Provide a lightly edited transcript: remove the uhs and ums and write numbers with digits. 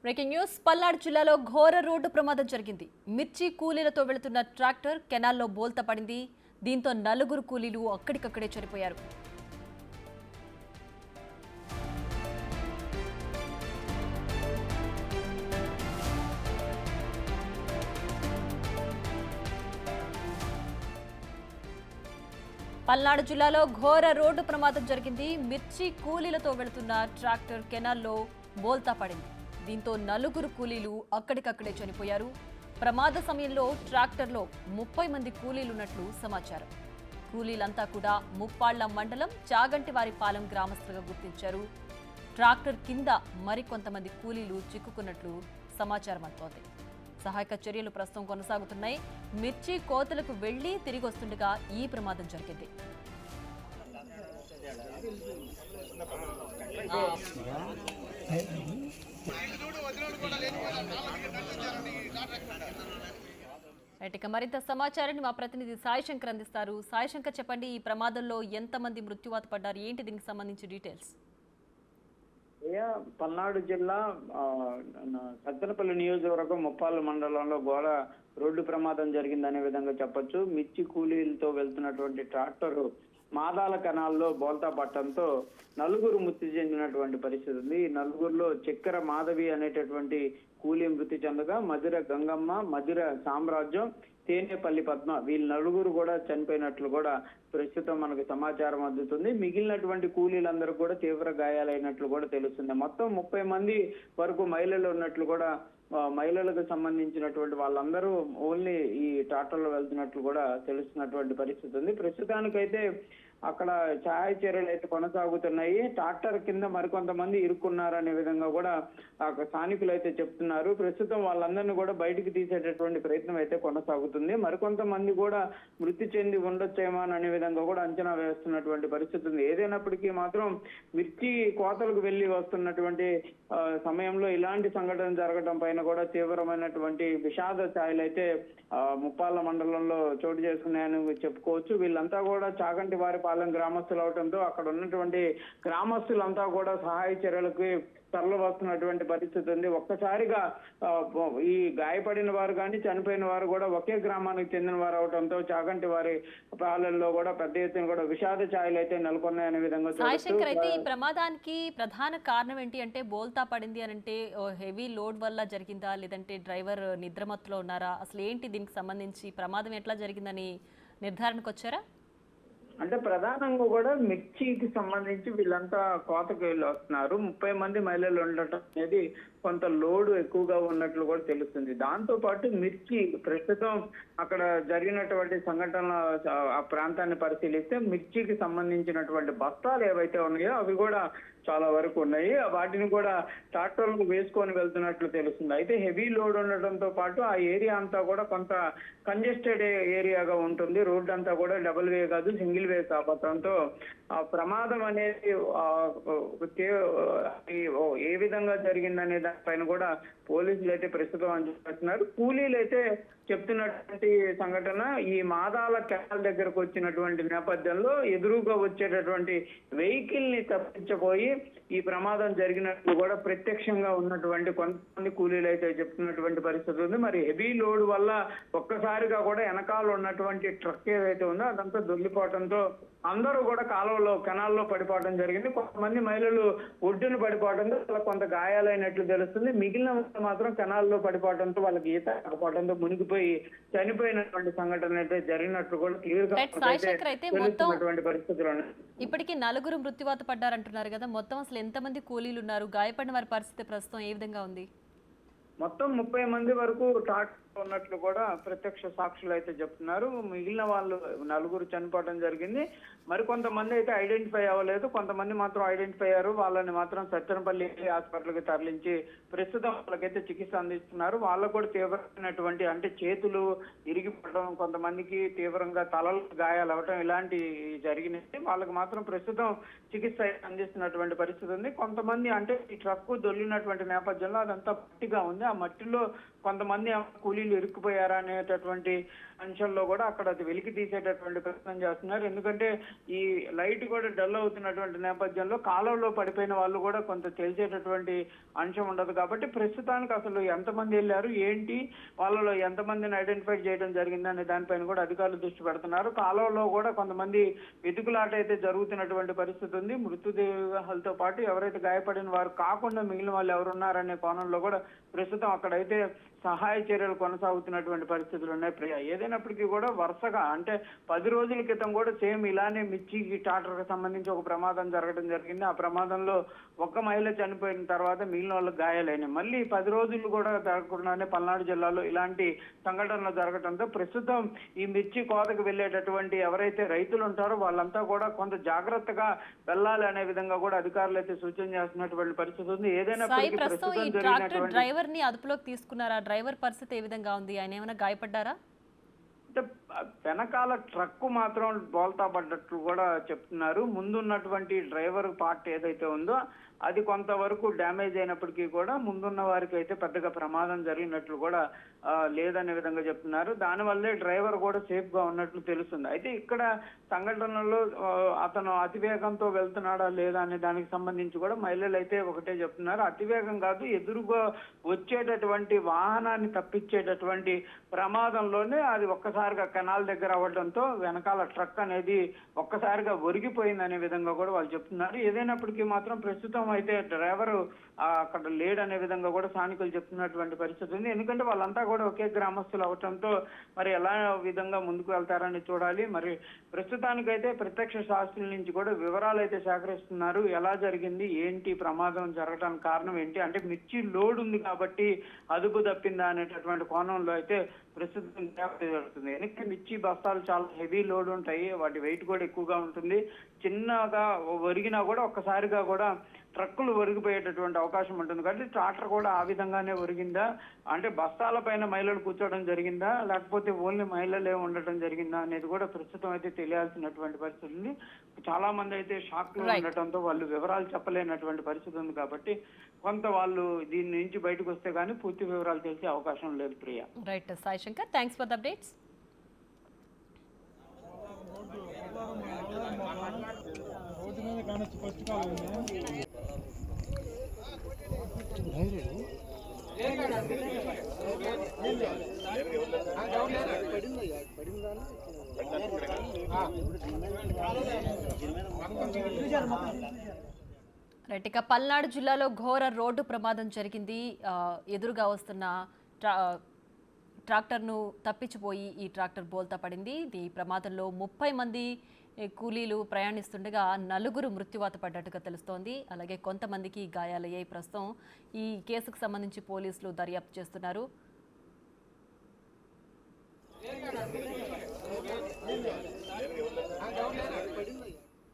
Breaking news Palnadu జిల్లాలో ఘోర road ప్రమాదం జరిగింది. మిర్చి కూలీలతో వెళుతున్న ట్రాక్టర్ కెనాల్లో బోల్తా పడింది. దీంతో నలుగురు కూలీలు అక్కడికక్కడే చనిపోయారు. పల్నాడు జిల్లాలో ఘోర రోడ్డు ప్రమాదం జరిగింది. మిర్చి కూలీలతో వెళుతున్న ట్రాక్టర్ కెనాల్లో బోల్తా పడింది. దీంతో నలుగురు కూలీలు అక్కడికక్కడే చనిపోయారు. ప్రమాద సమయంలో ట్రాక్టర్లో 30 మంది కూలీలున్నట్లు సమాచారం. కూలీలంతా కూడా ముప్పాళ్ల మండలం చాగంటివారిపాలెం గ్రామస్తులుగా గుర్తించారు. ట్రాక్టర్ కింద మరికొంతమంది కూలీలు చిక్కుకున్నట్లు సమాచారం అందుతోంది. సహాయక చర్యలు ప్రస్తుతం కొనసాగుతున్నాయి. మిర్చి కోతలకు వెళ్లి తిరిగి వస్తుండగా ఈ ప్రమాదం జరిగింది. ఇక మరింత సమాచారాన్ని మా ప్రతినిధి సాయి శంకర్ అందిస్తారు. సాయి శంకర్, చెప్పండి, ఈ ప్రమాదంలో ఎంతమంది మృత్యువాత పడ్డారు, ఏంటి దీనికి సంబంధించి డీటెయిల్స్? పల్నాడు జిల్లా సత్తెనపల్లి నియోజకవర్గం ముప్పాళ్ళ మండలంలో ఘోర రోడ్డు ప్రమాదం జరిగిందనే విధంగా చెప్పొచ్చు. మిర్చి కూలీలతో వెళ్తున్నటువంటి ట్రాక్టర్ మాదాల కెనాల్లో బోల్తా పట్టడంతో నలుగురు మృతి చెందినటువంటి పరిస్థితి ఉంది. ఈ నలుగురులో చక్కెర మాధవి అనేటటువంటి కూలీ మృతి చెందగా మధుర గంగమ్మ, మధుర సామ్రాజ్యం, తేనేపల్లి పద్మ వీళ్ళు నలుగురు కూడా చనిపోయినట్లు కూడా ప్రస్తుతం మనకు సమాచారం అందుతుంది. మిగిలినటువంటి కూలీలందరూ కూడా తీవ్ర గాయాలైనట్లు కూడా తెలుస్తుంది. మొత్తం 30 మంది వరకు మహిళలు ఉన్నట్లు కూడా, మహిళలకు సంబంధించినటువంటి వాళ్ళందరూ ఓన్లీ ఈ ట్రాక్టర్లో వెళ్తున్నట్లు కూడా తెలుస్తున్నటువంటి పరిస్థితి ఉంది. ప్రస్తుతానికైతే అక్కడ సహాయ చర్యలు అయితే కొనసాగుతున్నాయి. ట్రాక్టర్ కింద మరికొంతమంది ఇరుక్కున్నారనే విధంగా కూడా స్థానికులు అయితే చెప్తున్నారు. ప్రస్తుతం వాళ్ళందరినీ కూడా బయటికి తీసేటటువంటి ప్రయత్నం అయితే కొనసాగుతుంది. మరికొంతమంది కూడా మృతి చెంది ఉండొచ్చేమో అనే విధంగా కూడా అంచనా వేస్తున్నటువంటి పరిస్థితి ఉంది. ఏదైనప్పటికీ మాత్రం మిర్చి కోతలకు వెళ్లి వస్తున్నటువంటి సమయంలో ఇలాంటి సంఘటన జరగడం పైన కూడా తీవ్రమైనటువంటి విషాద ఛాయలు అయితే ముప్పాళ్ళ మండలంలో చోటు చేసుకున్నాయని చెప్పుకోవచ్చు. వీళ్ళంతా కూడా చాగంటివారిపాలెం గ్రామస్తులు అవడంతో అక్కడ ఉన్నటువంటి గ్రామస్తులంతా కూడా సహాయ చర్యలకు తరలి వస్తున్నటువంటి పరిస్థితి ఉంది. ఒక్కసారిగా ఈ గాయపడిన వారు కానీ చనిపోయిన వారు కూడా ఒకే గ్రామానికి చెందిన వారు అవడంతో చాగంటి వారి పాలనలో కూడా పెద్ద ఎత్తున కూడా విషాద ఛాయలు అయితే నెలకొన్నాయనే విధంగా సాయిశంకర్, అయితే ఈ ప్రమాదానికి ప్రధాన కారణం ఏంటి అంటే బోల్తా పడింది అని అంటే హెవీ లోడ్ వల్ల జరిగిందా, లేదంటే డ్రైవర్ నిద్రమత్తులో ఉన్నారా? అసలు ఏంటి దీనికి సంబంధించి ప్రమాదం ఎట్లా జరిగిందని నిర్ధారణకు వచ్చారా? అంటే ప్రధానంగా కూడా మిర్చికి సంబంధించి వీళ్ళంతా కోతకు వెళ్ళి వస్తున్నారు. 30 మంది మహిళలు ఉండటం అనేది కొంత లోడు ఎక్కువగా ఉన్నట్లు కూడా తెలుస్తుంది. దాంతో పాటు మిర్చి ప్రస్తుతం అక్కడ జరిగినటువంటి సంఘటనల ఆ ప్రాంతాన్ని పరిశీలిస్తే మిర్చికి సంబంధించినటువంటి బస్తాలు ఏవైతే ఉన్నాయో అవి కూడా చాలా వరకు ఉన్నాయి. వాటిని కూడా ట్రాక్టర్లు వేసుకొని వెళ్తున్నట్లు తెలుస్తుంది. అయితే హెవీ లోడ్ ఉండటంతో పాటు ఆ ఏరియా అంతా కూడా కొంత కంజెస్టెడ్ ఏరియాగా ఉంటుంది. రోడ్డు అంతా కూడా డబుల్ వే కాదు, సింగిల్ వే కావడంతో ఆ ప్రమాదం అనేది ఏ విధంగా జరిగిందనే దానిపైన కూడా పోలీసులు అయితే ప్రస్తుతం అందిస్తున్నారు. కూలీలు అయితే చెప్తున్నటువంటి సంఘటన ఈ మాదాల కెనాల్ దగ్గరకు వచ్చినటువంటి నేపథ్యంలో ఎదురుగా వచ్చేటటువంటి వెహికల్ ని తప్పించబోయి ఈ ప్రమాదం జరిగినట్లు కూడా ప్రత్యక్షంగా ఉన్నటువంటి కొంతమంది కూలీలు అయితే చెప్తున్నటువంటి పరిస్థితి ఉంది. మరి హెవీ లోడ్ వల్ల ఒక్కసారిగా కూడా వెనకాల ఉన్నటువంటి ట్రక్ ఏదైతే ఉందో అదంతా దొల్లిపోవడంతో అందరూ కూడా కాలువలో కెనాల్లో పడిపోవడం జరిగింది. కొంతమంది మహిళలు ఒడ్డును పడిపోవడంతో వాళ్ళకి కొంత గాయాలైనట్లు తెలుస్తుంది. మిగిలిన మాత్రం కెనాల్లో పడిపోవడంతో వాళ్ళకి ఈత రాకపోవడంతో మునిగిపోయి చనిపోయినటువంటి సంఘటన అయితే జరిగినట్లు కూడా క్లియర్గా పరిస్థితులు. ఇప్పటికీ 4 మృత్యువాత పడ్డారంటున్నారు కదా, మొత్తం అసలు ఎంతమంది కూలీలు ఉన్నారు? గాయపడిన వారి పరిస్థితి ప్రస్తుతం ఏ విధంగా ఉంది? మొత్తం 30 మంది వరకు ట్రాక్టర్ ఉన్నట్లు కూడా ప్రత్యక్ష సాక్షులు అయితే చెప్తున్నారు. మిగిలిన వాళ్ళు 4 చనిపోవడం జరిగింది. మరికొంతమంది అయితే ఐడెంటిఫై అవ్వలేదు. కొంతమంది మాత్రం ఐడెంటిఫై అయ్యారు. వాళ్ళని మాత్రం సత్తెనపల్లి హాస్పిటల్కి తరలించి ప్రస్తుతం వాళ్ళకైతే చికిత్స అందిస్తున్నారు. వాళ్ళకు కూడా తీవ్రమైనటువంటి అంటే చేతులు ఇరిగిపోవడం, కొంతమందికి తీవ్రంగా తలలు గాయాలు అవ్వటం ఇలాంటి జరిగినాయి. వాళ్ళకి మాత్రం ప్రస్తుతం చికిత్స అందిస్తున్నటువంటి పరిస్థితి ఉంది. కొంతమంది అంటే ఈ ట్రక్ దొల్లినటువంటి నేపథ్యంలో అదంతా మట్టిగా ఉంది. ఆ మట్టిలో కొంతమంది కూలీ కూలీలు ఇరుక్కుపోయారా అనేటటువంటి అంశంలో కూడా అక్కడ అది వెలికి తీసేటటువంటి ప్రయత్నం చేస్తున్నారు. ఎందుకంటే ఈ లైట్ కూడా డల్ అవుతున్నటువంటి నేపథ్యంలో కాలువలో పడిపోయిన వాళ్ళు కూడా కొంత తెలిసేటటువంటి అంశం ఉండదు. కాబట్టి ప్రస్తుతానికి అసలు ఎంతమంది వెళ్ళారు, ఏంటి, వాళ్ళలో ఎంతమందిని ఐడెంటిఫై చేయడం జరిగిందనే దానిపైన కూడా అధికారులు దృష్టి పెడుతున్నారు. కాలువలో కూడా కొంతమంది వెతుకులాట అయితే జరుగుతున్నటువంటి పరిస్థితి ఉంది. మృతదేహాలతో పాటు ఎవరైతే గాయపడిన వారు కాకుండా మిగిలిన వాళ్ళు ఎవరున్నారనే కోణంలో కూడా ప్రస్తుతం అక్కడైతే సహాయ చర్యలు కొనసాగుతున్నటువంటి పరిస్థితులు ఉన్నాయి ప్రియ. ఏదైనప్పటికీ కూడా వరుసగా అంటే 10 రోజుల క్రితం కూడా సేమ్ ఇలానే మిర్చి టాటర్ కి సంబంధించి ఒక ప్రమాదం జరగడం జరిగింది. ఆ ప్రమాదంలో ఒక మహిళ చనిపోయిన తర్వాత మిగిలిన వాళ్ళకి గాయాలైనాయి. మళ్ళీ 10 రోజులు కూడా జరగకుండానే పల్నాడు జిల్లాలో ఇలాంటి సంఘటనలు జరగడంతో ప్రస్తుతం ఈ మిర్చి కోతకు వెళ్ళేటటువంటి ఎవరైతే రైతులు ఉంటారో వాళ్ళంతా కూడా కొంత జాగ్రత్తగా వెళ్ళాలి అనే విధంగా కూడా అధికారులు అయితే సూచన చేస్తున్నటువంటి పరిస్థితి ఉంది. ఏదైనప్పటికీ ప్రస్తుతం జరిగినటువంటి డ్రైవర్ ని అదుపులోకి తీసుకున్నారా? డ్రైవర్ పరిస్థితి ఏ విధంగా ఉంది? ఆయన ఏమైనా గాయపడ్డారా? అంటే వెనకాల ట్రక్కు మాత్రం బోల్తా పడ్డట్లు కూడా చెప్తున్నారు. ముందున్నటువంటి డ్రైవర్ పార్ట్ ఏదైతే ఉందో అది కొంతవరకు డ్యామేజ్ అయినప్పటికీ కూడా ముందున్న వారికి అయితే పెద్దగా ప్రమాదం జరిగినట్లు కూడా లేదనే విధంగా చెప్తున్నారు. దానివల్లే డ్రైవర్ కూడా సేఫ్ గా ఉన్నట్లు తెలుస్తుంది. అయితే ఇక్కడ సంఘటనలో అతను అతివేగంతో వెళ్తున్నాడా లేదా అనే దానికి సంబంధించి కూడా మహిళలు అయితే ఒకటే చెప్తున్నారు. అతివేగం కాదు, ఎదురుగా వచ్చేటటువంటి వాహనాన్ని తప్పించేటటువంటి ప్రమాదంలోనే అది ఒక్కసారిగా కెనాల్ దగ్గర అవ్వడంతో వెనకాల ట్రక్ అనేది ఒక్కసారిగా ఒరిగిపోయింది అనే విధంగా కూడా వాళ్ళు చెప్తున్నారు. ఏదైనప్పటికీ మాత్రం ప్రస్తుతం అయితే డ్రైవర్ అక్కడ లేడనే విధంగా కూడా స్థానికులు చెప్తున్నటువంటి పరిస్థితి ఉంది. ఎందుకంటే వాళ్ళంతా కూడా ఒకే గ్రామస్తులు అవటంతో మరి ఎలా విధంగా ముందుకు వెళ్తారని చూడాలి. మరి ప్రస్తుతానికైతే ప్రత్యక్ష సాక్షుల నుంచి కూడా వివరాలు అయితే సేకరిస్తున్నారు. ఎలా జరిగింది, ఏంటి, ప్రమాదం జరగడానికి కారణం ఏంటి, అంటే మిర్చి లోడ్ ఉంది కాబట్టి అదుపు తప్పిందా అనేటటువంటి కోణంలో అయితే ప్రస్తుతం జరుగుతుంది. ఎందుకంటే మిర్చి బస్తాలు చాలా హెవీ లోడ్ ఉంటాయి, వాటి వెయిట్ కూడా ఎక్కువగా ఉంటుంది. చిన్నగా ఒరిగినా కూడా ఒక్కసారిగా కూడా ట్రక్కులు ఒరిగిపోయేటటువంటి అవకాశం ఉంటుంది. కాబట్టి ట్రాక్టర్ కూడా ఆ విధంగానే ఒరిగిందా, అంటే బస్తాల పైన మహిళలు కూర్చోవడం జరిగిందా, లేకపోతే ఓన్లీ మహిళలే ఉండటం జరిగిందా అనేది కూడా ప్రస్తుతం అయితే తెలియాల్సినటువంటి పరిస్థితి ఉంది. చాలా మంది అయితే షాక్ లో ఉండటంతో వాళ్ళు వివరాలు చెప్పలేనటువంటి పరిస్థితి ఉంది. కాబట్టి కొంత వాళ్ళు దీని నుంచి బయటకు వస్తే గానీ పూర్తి వివరాలు తెలిసే అవకాశం లేదు Priya. Right Sai Shankar, thanks for the updates. Right, ఇక పల్నాడు జిల్లాలో ఘోర రోడ్డు ప్రమాదం జరిగింది. ఎదురుగా వస్తున్న ట్రాక్టర్ను తప్పించిపోయి ఈ ట్రాక్టర్ బోల్తా పడింది. ఈ ప్రమాదంలో 30 మంది కూలీలు ప్రయాణిస్తుండగా 4 మృత్యువాత పడ్డట్టుగా తెలుస్తోంది. అలాగే కొంతమందికి గాయాలయ్యాయి. ప్రస్తుతం ఈ కేసుకు సంబంధించి పోలీసులు దర్యాప్తు చేస్తున్నారు.